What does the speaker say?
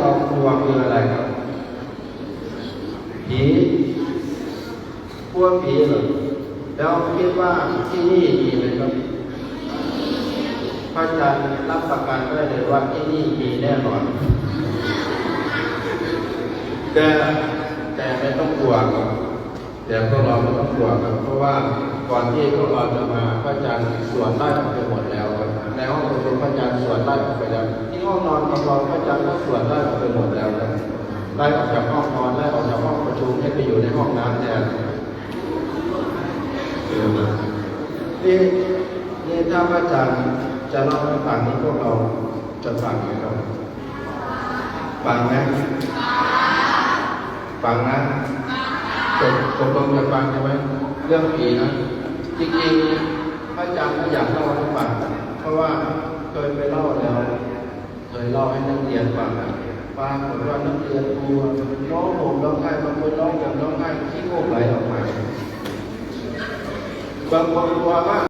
เรากลัวคืออะไรครับผีกลัวผีเหรอแล้วคิดว่าที่นี่มีไหมครับพระอาจารย์รับประกันได้เลยว่าที่นี่มีแน่นอนแต่ไม่ต้องกลัวครับแต่พวกเราไม่ต้องกลัวครับเพราะว่าก่อนที่พวกเราจะมาพระอาจารย์สวดไล่ออกไปหมดแล้วครับในห้องประชุมพระอาจารย์สวดไล่ออกไปแล้วที่ห้องนอนของเราพระอาจารย์ก็สวดไล่ออกไปหมดแล้วครับไล่ออกจากห้องนอนไล่ออกจากห้องประชุมให้ไปอยู่ในห้องน้ำแทนนี่ถ้าพระอาจารย์จะเล่าให้ฟังนี้พวกเราจะฟังไหมครับฟังไหมฟังนะตกลงจะฟังใช่ไหมเรื่องผีนะจริงๆพระอาจารย์ก็อยากเล่าให้ฟังเพราะว่าเคยไปเล่าแล้วเคยเล่าให้นักเรียนฟังปรากฏว่านักเรียนกลัวร้องห่มร้องไห้บางคนร้องห่มร้องไห้ขี้โมกไหลออกมาบางคนกลัวมาก